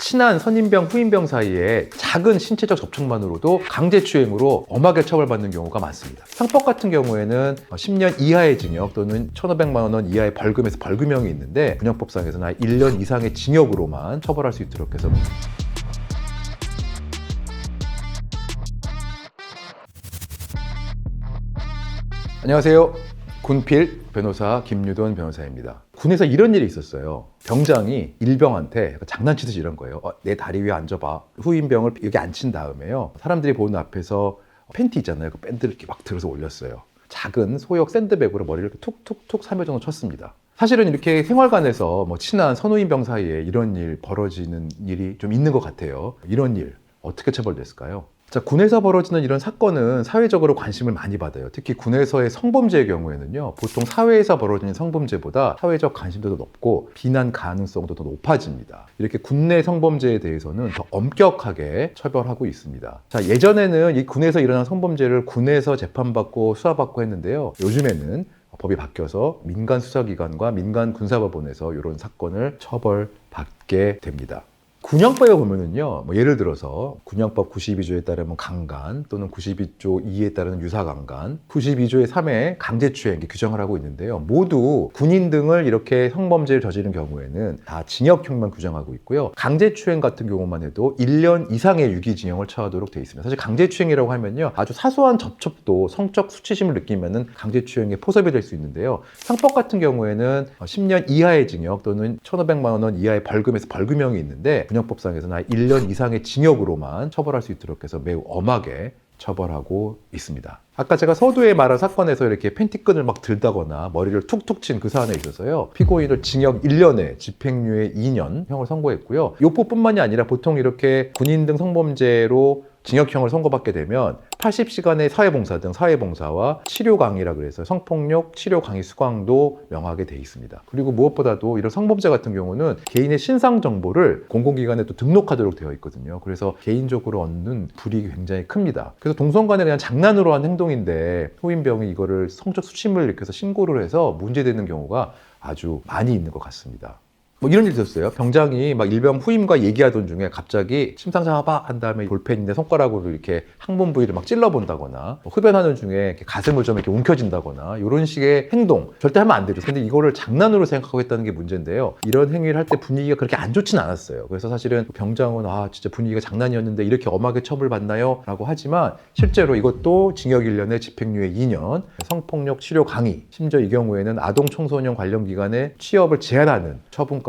친한 선임병, 후임병 사이에 작은 신체적 접촉만으로도 강제추행으로 엄하게 처벌받는 경우가 많습니다. 형법 같은 경우에는 10년 이하의 징역 또는 1,500만 원 이하의 벌금에서 벌금형이 있는데 군형법상에서는 1년 이상의 징역으로만 처벌할 수 있도록 해서 안녕하세요. 군필 변호사 김유돈 변호사입니다. 군에서 이런 일이 있었어요. 병장이 일병한테 장난치듯이 이런 거예요. 내 다리 위에 앉아봐. 후임병을 여기 앉힌 다음에요. 사람들이 보는 앞에서 팬티 있잖아요. 그 밴드를 이렇게 막 들어서 올렸어요. 작은 소형 샌드백으로 머리를 툭툭툭 3회 정도 쳤습니다. 사실은 이렇게 생활관에서 친한 선후임병 사이에 이런 일 벌어지는 일이 좀 있는 것 같아요. 이런 일 어떻게 처벌됐을까요? 자, 군에서 벌어지는 이런 사건은 사회적으로 관심을 많이 받아요. 특히 군에서의 성범죄의 경우에는요, 보통 사회에서 벌어지는 성범죄보다 사회적 관심도도 높고 비난 가능성도 더 높아집니다. 이렇게 군내 성범죄에 대해서는 더 엄격하게 처벌하고 있습니다. 자, 예전에는 이 군에서 일어난 성범죄를 군에서 재판받고 수사받고 했는데요. 요즘에는 법이 바뀌어서 민간 수사기관과 민간 군사법원에서 이런 사건을 처벌받게 됩니다. 군형법에 보면은요, 예를 들어서 군형법 92조에 따르면 강간 또는 92조 2에 따르는 유사강간, 92조의 3회 강제추행 규정을 하고 있는데요. 모두 군인 등을 이렇게 성범죄를 저지른 경우에는 다 징역형만 규정하고 있고요. 강제추행 같은 경우만 해도 1년 이상의 유기징역을 처하도록 되어 있습니다. 사실 강제추행이라고 하면요, 아주 사소한 접촉도 성적 수치심을 느끼면은 강제추행에 포섭이 될 수 있는데요. 형법 같은 경우에는 10년 이하의 징역 또는 1,500만 원 이하의 벌금에서 벌금형이 있는데 군형법상에서는 1년 이상의 징역으로만 처벌할 수 있도록 해서 매우 엄하게 처벌하고 있습니다. 아까 제가 서두에 말한 사건에서 이렇게 팬티끈을 막 들다거나 머리를 툭툭 친 그 사안에 있어서요, 피고인을 징역 1년에 집행유예 2년 형을 선고했고요. 요법뿐만이 아니라 보통 이렇게 군인 등 성범죄로 징역형을 선고받게 되면 80시간의 사회봉사 등 사회봉사와 치료강의라 그래서 성폭력 치료강의 수강도 명하게 돼 있습니다. 그리고 무엇보다도 이런 성범죄 같은 경우는 개인의 신상 정보를 공공기관에 또 등록하도록 되어 있거든요. 그래서 개인적으로 얻는 불이익이 굉장히 큽니다. 그래서 동성간에 그냥 장난으로 한 행동인데 후임병이 이거를 성적 수침을 일으켜서 신고를 해서 문제되는 경우가 아주 많이 있는 것 같습니다. 이런 일이 있었어요. 병장이 막 일병 후임과 얘기하던 중에 갑자기 침상 잡아봐 한 다음에 볼펜인데 손가락으로 이렇게 항문 부위를 막 찔러본다거나, 흡연하는 중에 이렇게 가슴을 좀 이렇게 움켜쥔다거나 이런 식의 행동 절대 하면 안 되죠. 근데 이거를 장난으로 생각하고 했다는 게 문제인데요. 이런 행위를 할 때 분위기가 그렇게 안 좋진 않았어요. 그래서 사실은 병장은 진짜 분위기가 장난이었는데 이렇게 엄하게 처벌받나요? 라고 하지만 실제로 이것도 징역 1년에 집행유예 2년, 성폭력 치료 강의, 심지어 이 경우에는 아동 청소년 관련 기관에 취업을 제한하는 처분까지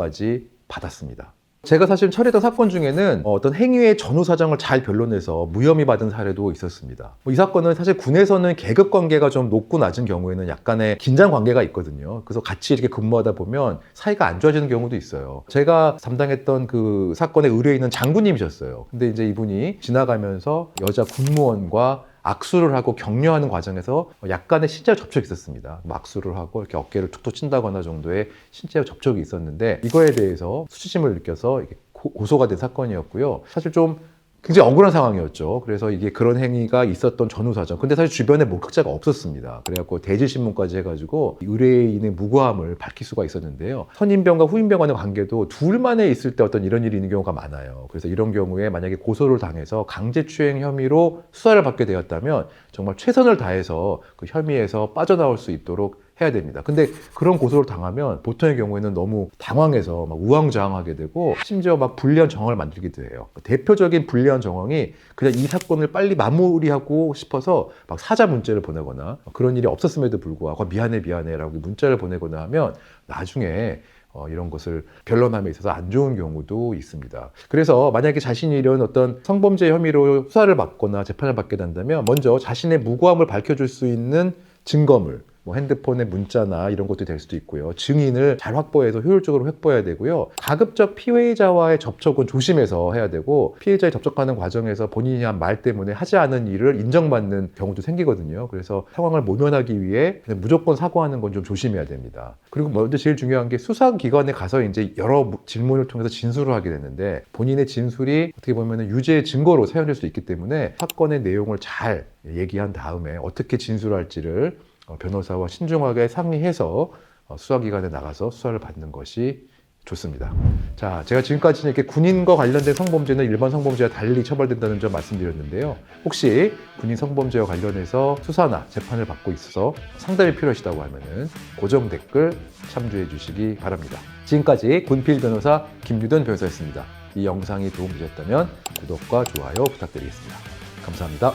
받았습니다. 제가 사실 처리했던 사건 중에는 어떤 행위의 전후 사정을 잘 변론해서 무혐의 받은 사례도 있었습니다. 이 사건은 사실 군에서는 계급 관계가 좀 높고 낮은 경우에는 약간의 긴장 관계가 있거든요. 그래서 같이 이렇게 근무하다 보면 사이가 안 좋아지는 경우도 있어요. 제가 담당했던 그 사건의 의뢰인은 장군님이셨어요. 근데 이제 이분이 지나가면서 여자 군무원과 악수를 하고 격려하는 과정에서 약간의 신체적 접촉이 있었습니다. 악수를 하고 이렇게 어깨를 툭툭 친다거나 정도의 신체적 접촉이 있었는데 이거에 대해서 수치심을 느껴서 고소가 된 사건이었고요. 사실 좀 굉장히 억울한 상황이었죠. 그래서 이게 그런 행위가 있었던 전후 사정. 근데 사실 주변에 목격자가 없었습니다. 그래갖고 대질신문까지 해가지고 의뢰인의 무고함을 밝힐 수가 있었는데요. 선임병과 후임병 간의 관계도 둘만에 있을 때 어떤 이런 일이 있는 경우가 많아요. 그래서 이런 경우에 만약에 고소를 당해서 강제추행 혐의로 수사를 받게 되었다면 정말 최선을 다해서 그 혐의에서 빠져나올 수 있도록 해야 됩니다. 근데 그런 고소를 당하면 보통의 경우에는 너무 당황해서 막 우왕좌왕하게 되고 심지어 막 불리한 정황을 만들기도 해요. 대표적인 불리한 정황이 그냥 이 사건을 빨리 마무리하고 싶어서 막 사자 문자를 보내거나 그런 일이 없었음에도 불구하고 미안해 라고 문자를 보내거나 하면 나중에 이런 것을 변론함에 있어서 안 좋은 경우도 있습니다. 그래서 만약에 자신이 이런 어떤 성범죄 혐의로 수사를 받거나 재판을 받게 된다면 먼저 자신의 무고함을 밝혀줄 수 있는 증거물, 핸드폰의 문자나 이런 것도 될 수도 있고요. 증인을 잘 확보해서 효율적으로 확보해야 되고요. 가급적 피해자와의 접촉은 조심해서 해야 되고 피해자에 접촉하는 과정에서 본인이 한 말 때문에 하지 않은 일을 인정받는 경우도 생기거든요. 그래서 상황을 모면하기 위해 무조건 사과하는 건 좀 조심해야 됩니다. 그리고 먼저 제일 중요한 게 수사기관에 가서 이제 여러 질문을 통해서 진술을 하게 되는데 본인의 진술이 어떻게 보면 유죄의 증거로 사용될 수 있기 때문에 사건의 내용을 잘 얘기한 다음에 어떻게 진술할지를 변호사와 신중하게 상의해서 수사기관에 나가서 수사를 받는 것이 좋습니다. 자, 제가 지금까지 이렇게 군인과 관련된 성범죄는 일반 성범죄와 달리 처벌된다는 점 말씀드렸는데요. 혹시 군인 성범죄와 관련해서 수사나 재판을 받고 있어서 상담이 필요하시다고 하면은 고정 댓글 참조해 주시기 바랍니다. 지금까지 군필 변호사 김유돈 변호사였습니다. 이 영상이 도움되셨다면 구독과 좋아요 부탁드리겠습니다. 감사합니다.